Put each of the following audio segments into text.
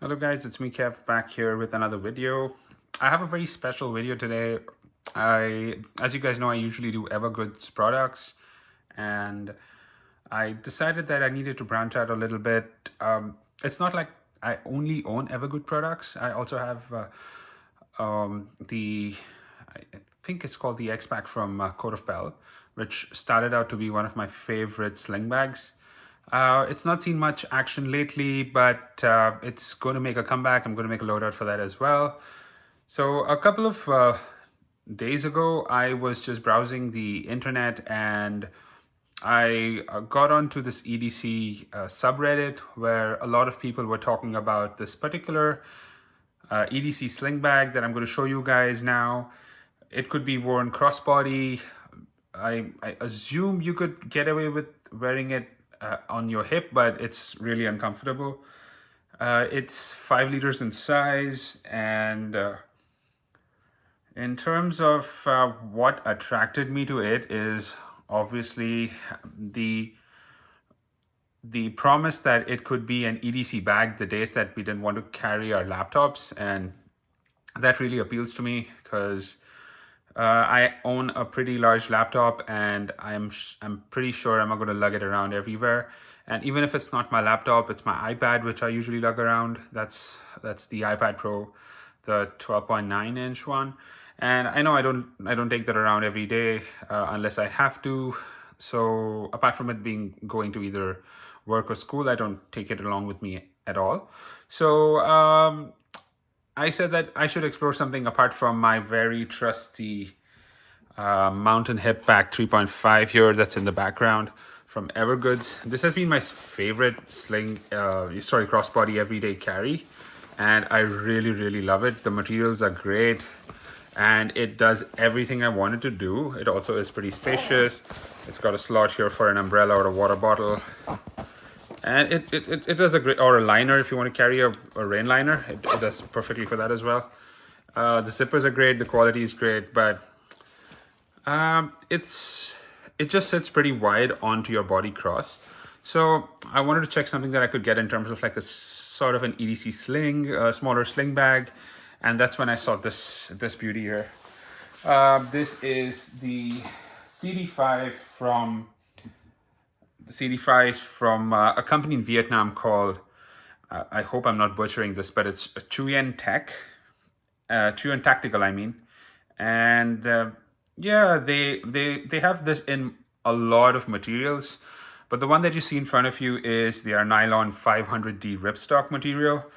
Hello guys, it's me Kev back here with another video. I have a very special video today. As you guys know, I usually do Evergood's products, and I decided that I needed to branch out a little bit. It's not like I only own Evergood products. I also have I think it's called the X Pack from Coat of Bell, which started out to be one of my favorite sling bags. It's not seen much action lately, but it's going to make a comeback. I'm going to make a loadout for that as well. So a couple of days ago, I was just browsing the internet and I got onto this EDC subreddit where a lot of people were talking about this particular EDC sling bag that I'm going to show you guys now. It could be worn crossbody. I assume you could get away with wearing it on your hip, but it's really uncomfortable. It's 5 liters in size, and in terms of what attracted me to it is obviously the promise that it could be an EDC bag the days that we didn't want to carry our laptops, and that really appeals to me because I own a pretty large laptop, and I'm pretty sure I'm not going to lug it around everywhere. And even if it's not my laptop, it's my iPad, which I usually lug around. That's the iPad Pro, the 12.9-inch one. And I know I don't take that around every day unless I have to. So apart from it being going to either work or school, I don't take it along with me at all. So I said that I should explore something apart from my very trusty Mountain Hip Pack 3.5 here that's in the background from Evergoods. This has been my favorite crossbody everyday carry, and I really love it. The materials are great, and it does everything I wanted to do. It also is pretty spacious. It's got a slot here for an umbrella or a water bottle. And it does a great, or a liner if you want to carry a rain liner. It does perfectly for that as well. The zippers are great, the quality is great, but it just sits pretty wide onto your body cross. So I wanted to check something that I could get in terms of like a sort of an EDC sling, a smaller sling bag, and that's when I saw this beauty here. This is the CD5 from a company in Vietnam called, I hope I'm not butchering this, but it's Chuyen Tactical, I mean. And yeah, they have this in a lot of materials, but the one that you see in front of you is their nylon 500D ripstop material.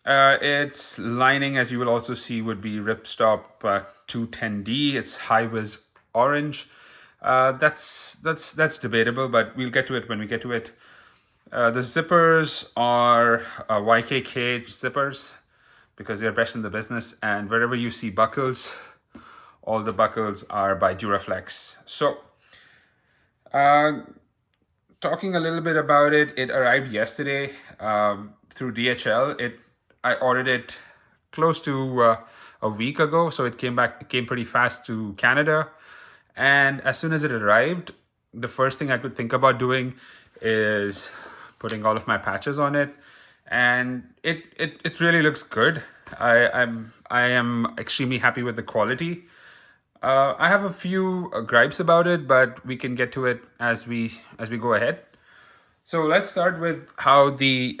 Its lining, as you will also see, would be ripstop 210D. It's high-vis orange. That's debatable, but we'll get to it when we get to it. The zippers are YKK zippers because they're best in the business, and wherever you see buckles, all the buckles are by Duraflex. So talking a little bit about it, it arrived yesterday through DHL. I ordered it close to a week ago, so it came pretty fast to Canada. And as soon as it arrived, the first thing I could think about doing is putting all of my patches on it, and it really looks good. I am extremely happy with the quality. I have a few gripes about it, but we can get to it as we go ahead. So let's start with how the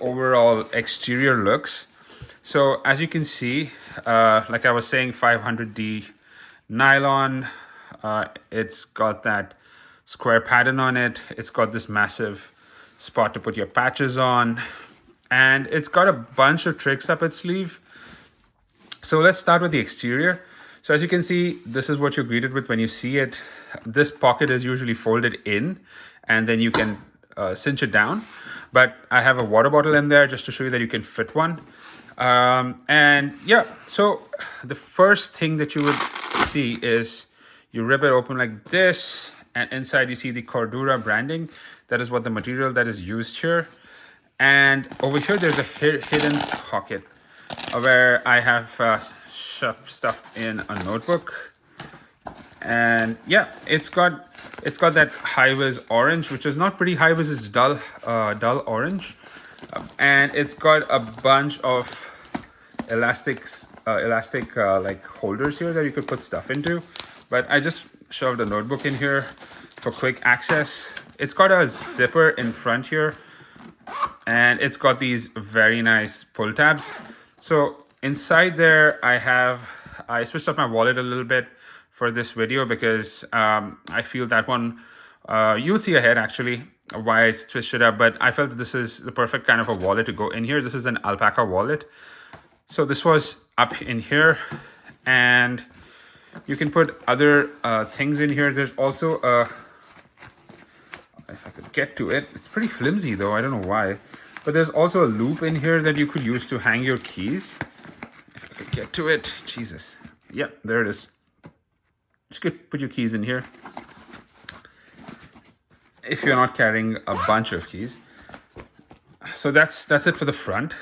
overall exterior looks. So as you can see, like I was saying, 500D nylon. It's got that square pattern on it. It's got this massive spot to put your patches on, and it's got a bunch of tricks up its sleeve. So let's start with the exterior. So as you can see, this is what you're greeted with when you see it. This pocket is usually folded in, and then you can cinch it down. But I have a water bottle in there just to show you that you can fit one. And yeah, so the first thing that you would see is you rip it open like this, and inside you see the Cordura branding. That is what the material that is used here. And over here, there's a hidden pocket where I have stuffed in a notebook. And yeah, it's got that high-vis orange, which is not pretty high-vis, it's dull orange. And it's got a bunch of elastic like holders here that you could put stuff into. But I just shoved a notebook in here for quick access. It's got a zipper in front here, and it's got these very nice pull tabs. So inside there, I switched up my wallet a little bit for this video because I feel that one, you'll see ahead actually why I switched it up, but I felt that this is the perfect kind of a wallet to go in here. This is an alpaca wallet. So this was up in here, and you can put other things in here. There's also if I could get to it, it's pretty flimsy though, I don't know why. But there's also a loop in here that you could use to hang your keys. If I could get to it, Jesus. Yep, there it is. Just could put your keys in here if you're not carrying a bunch of keys. So that's it for the front.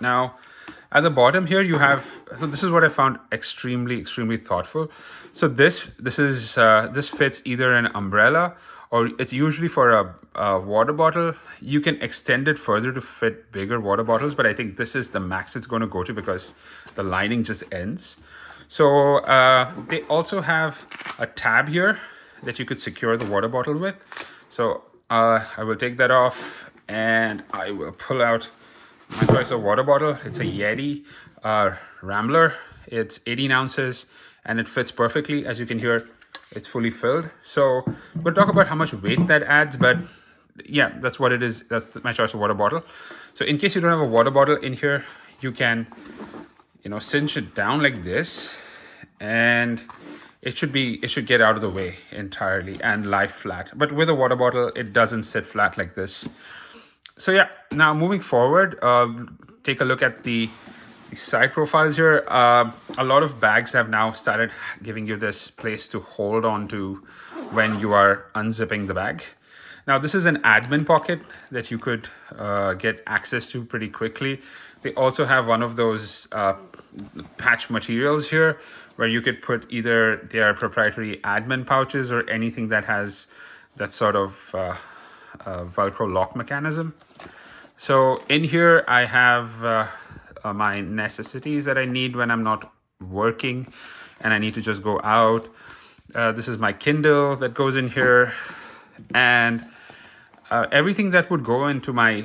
Now, at the bottom here, you have, so this is what I found extremely thoughtful. So this fits either an umbrella, or it's usually for a water bottle. You can extend it further to fit bigger water bottles, but I think this is the max it's going to go to because the lining just ends. So they also have a tab here that you could secure the water bottle with. So I will take that off and I will pull out my choice of water bottle. It's a Yeti Rambler. It's 18 ounces and it fits perfectly. As you can hear, it's fully filled. So we'll talk about how much weight that adds, but yeah, that's what it is. That's my choice of water bottle. So in case you don't have a water bottle in here, you can, cinch it down like this, and it should get out of the way entirely and lie flat. But with a water bottle, it doesn't sit flat like this. So yeah, now moving forward, take a look at the side profiles here. A lot of bags have now started giving you this place to hold on to when you are unzipping the bag. Now this is an admin pocket that you could get access to pretty quickly. They also have one of those patch materials here where you could put either their proprietary admin pouches or anything that has that sort of Velcro lock mechanism. So in here I have my necessities that I need when I'm not working and I need to just go out. This is my Kindle that goes in here, and everything that would go into my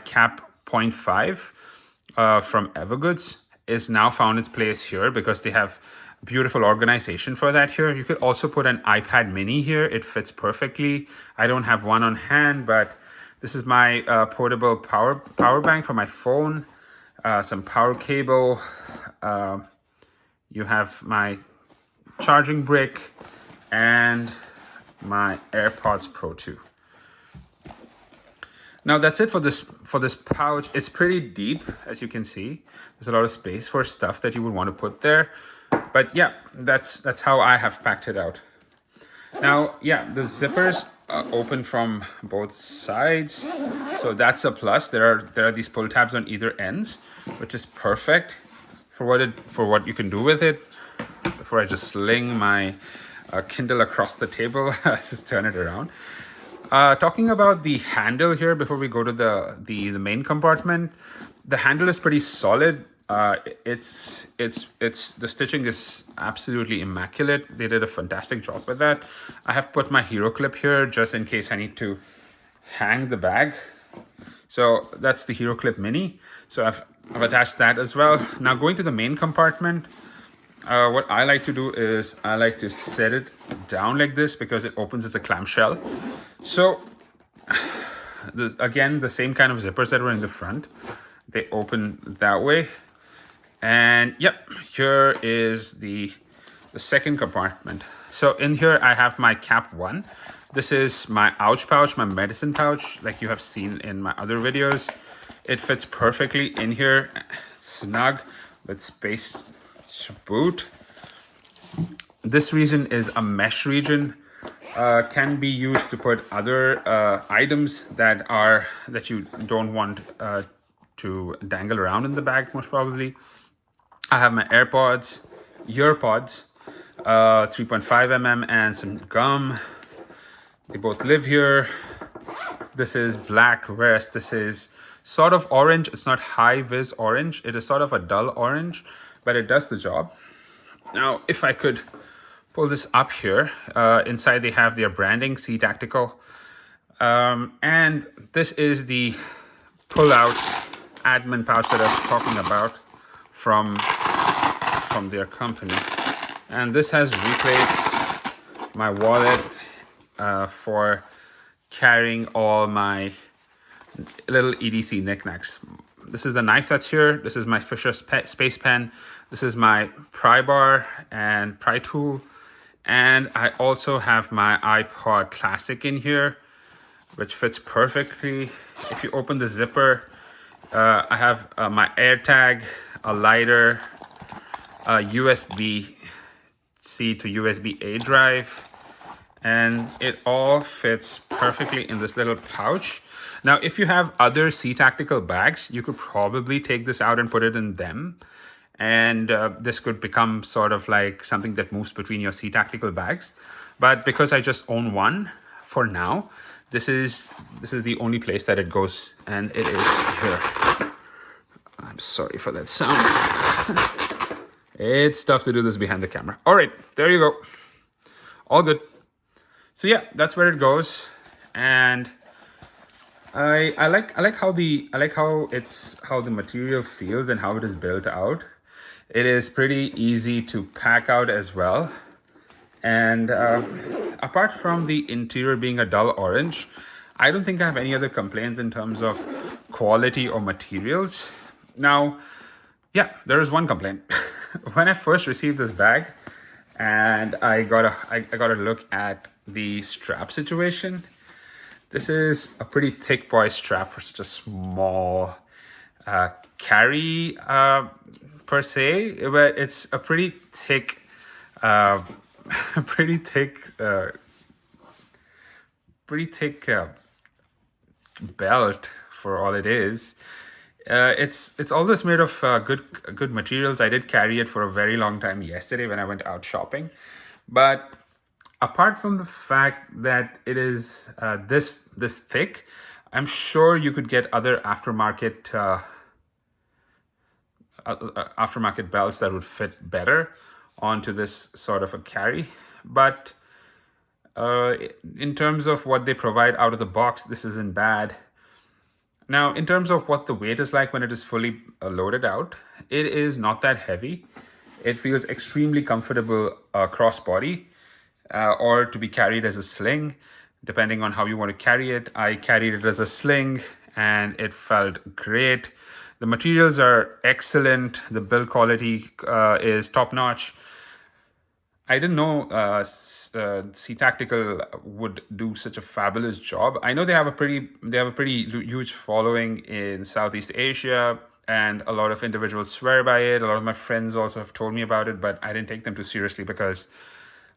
cap 0.5 from Evergoods is now found its place here because they have beautiful organization for that here. You could also put an iPad mini here. It fits perfectly. I don't have one on hand, but this is my portable power bank for my phone, some power cable. You have my charging brick and my AirPods Pro 2. Now that's it for this pouch. It's pretty deep, as you can see. There's a lot of space for stuff that you would want to put there. But yeah, that's how I have packed it out. Now, yeah, the zippers open from both sides, so that's a plus. There are these pull tabs on either ends, which is perfect for what you can do with it. Before I just sling my Kindle across the table, I just turn it around. Talking about the handle here before we go to the main compartment, the handle is pretty solid. It's the stitching is absolutely immaculate. They did a fantastic job with that. I have put my hero clip here just in case I need to hang the bag. So that's the hero clip mini. So I've attached that as well. Now going to the main compartment, what I like to do is I like to set it down like this because it opens as a clamshell. So again, the same kind of zippers that were in the front, they open that way. And yep, here is the second compartment. So in here I have my cap 1. This is my ouch pouch, my medicine pouch, like you have seen in my other videos. It fits perfectly in here, snug with space to boot. This region is a mesh region. Can be used to put other items that you don't want to dangle around in the bag, most probably. I have my earpods, 3.5mm, and some gum. They both live here. This is black, whereas this is sort of orange. It's not high vis orange. It is sort of a dull orange, but it does the job. Now, if I could pull this up here, inside they have their branding, C Tactical. And this is the pull-out admin pouch that I was talking about from their company. And this has replaced my wallet for carrying all my little EDC knickknacks. This is the knife that's here. This is my Fisher Space Pen. This is my pry bar and pry tool. And I also have my iPod Classic in here, which fits perfectly. If you open the zipper, I have my AirTag, a lighter, a USB-C to USB-A drive, and it all fits perfectly in this little pouch. Now, if you have other C Tactical bags, you could probably take this out and put it in them. And this could become sort of like something that moves between your C Tactical bags. But because I just own one for now, this is the only place that it goes, and it is here. I'm sorry for that sound. It's tough to do this behind the camera. All right, there you go. All good. So yeah, that's where it goes, and I like how the material feels and how it is built out. It is pretty easy to pack out as well. And apart from the interior being a dull orange, I don't think I have any other complaints in terms of quality or materials. Now, yeah, there is one complaint. When I first received this bag and I got a look at the strap situation, this is a pretty thick boy strap for such a small carry per se, but it's a pretty thick pretty thick belt for all it is. It's all this made of good materials. I did carry it for a very long time yesterday when I went out shopping, but apart from the fact that it is this thick, I'm sure you could get other aftermarket belts that would fit better onto this sort of a carry. But in terms of what they provide out of the box, this isn't bad. Now, in terms of what the weight is like when it is fully loaded out, it is not that heavy. It feels extremely comfortable cross-body or to be carried as a sling, depending on how you want to carry it. I carried it as a sling and it felt great. The materials are excellent. The build quality is top-notch. I didn't know C Tactical would do such a fabulous job. I know they have a pretty huge following in Southeast Asia, and a lot of individuals swear by it. A lot of my friends also have told me about it, but I didn't take them too seriously because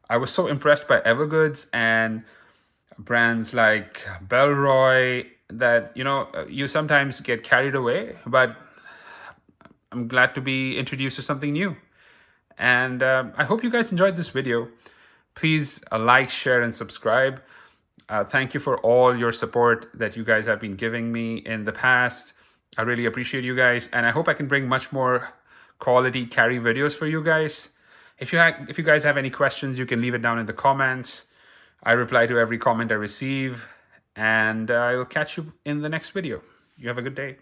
I was so impressed by Evergoods and brands like Bellroy that, you sometimes get carried away, but I'm glad to be introduced to something new. And I hope you guys enjoyed this video. Please like, share, and subscribe. Thank you for all your support that you guys have been giving me in the past. I really appreciate you guys, and I hope I can bring much more quality carry videos for you guys. If you guys have any questions, you can leave it down in the comments. I reply to every comment I receive, and I'll catch you in the next video. You have a good day.